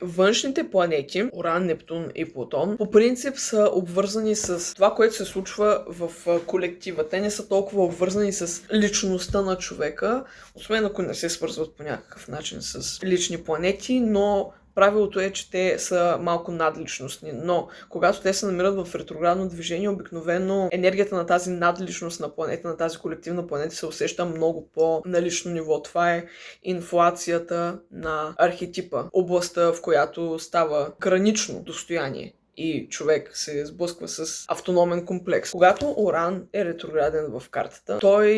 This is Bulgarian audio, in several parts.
Външните планети, Уран, Нептун и Плутон, по принцип са обвързани с това, което се случва в колектива. Те не са толкова обвързани с личността на човека, освен ако не се свързват по някакъв начин с лични планети, но правилото е, че те са малко надличностни, но когато те се намират в ретроградно движение, обикновено енергията на тази надличност на планета, на тази колективна планета се усеща много по-на лично ниво. Това е инфлацията на архетипа, областта, в която става гранично достояние и човек се сблъсква с автономен комплекс. Когато Уран е ретрограден в картата, той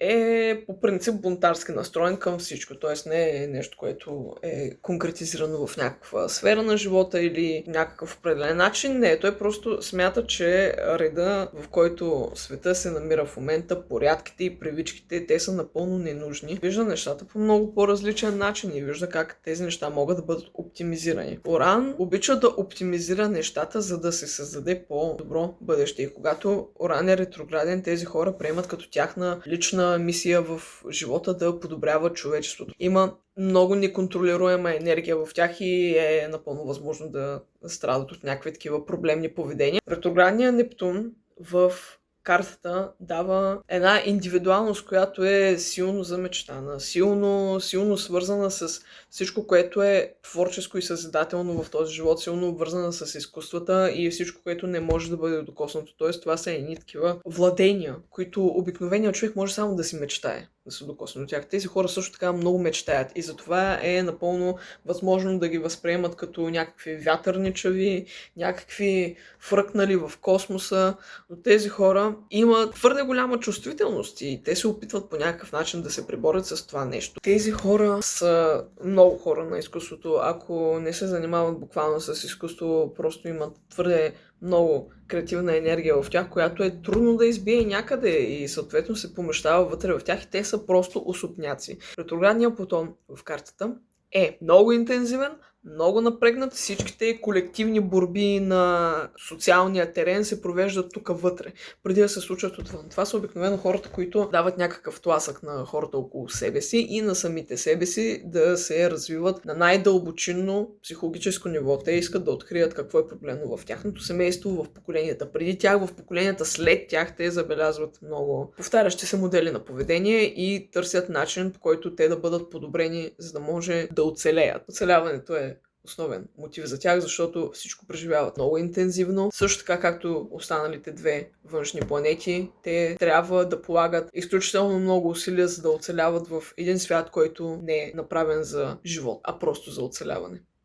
е по принцип бунтарски настроен към всичко. Т.е. не е нещо, което е конкретизирано в някаква сфера на живота или някакъв определен начин. Не, той просто смята, че реда, в който света се намира в момента, порядките и привичките, те са напълно ненужни. Вижда нещата по много по-различен начин и вижда как тези неща могат да бъдат оптимизирани. Уран обича да оптимизира нещата, за да се създаде по-добро бъдеще. И когато Уран е ретрограден, тези хора приемат като тяхна лична мисия в живота да подобряват човечеството. Има много неконтролируема енергия в тях и е напълно възможно да страдат от някакви такива проблемни поведения. Ретроградният Нептун в картата дава една индивидуалност, която е силно замечтана, силно свързана с всичко, което е творческо и съзидателно в този живот, силно обвързана с изкуствата и всичко, което не може да бъде докоснато. Тоест, това са едни такива владения, които обикновеният човек може само да си мечтае да се докосне до тях. Тези хора също така много мечтаят и затова е напълно възможно да ги възприемат като някакви вятърничави, някакви фръкнали в космоса, но тези хора имат твърде голяма чувствителност и те се опитват по някакъв начин да се преборят с това нещо. Тези хора са много хора на изкуството. Ако не се занимават буквално с изкуство, просто имат твърде много креативна енергия в тях, която е трудно да избие някъде и съответно се помещава вътре в тях и те са просто усупняци. Ретроградният Плутон в картата е много интензивен, много напрегнат. Всичките колективни борби на социалния терен се провеждат тук вътре, преди да се случват отвън. Това са обикновено хората, които дават някакъв тласък на хората около себе си и на самите себе си да се развиват на най-дълбочинно психологическо ниво. Те искат да открият какво е проблемно в тяхното семейство, в поколенията преди тях, в поколенията след тях. Те забелязват много повтарящи се модели на поведение и търсят начин, по който те да бъдат подобрени, за да може да оцелеят. Оцеляването е основен мотив за тях, защото всичко преживяват много интензивно. Също така, както останалите две външни планети, те трябва да полагат изключително много усилия, за да оцеляват в един свят, който не е направен за живот, а просто за оцеляване.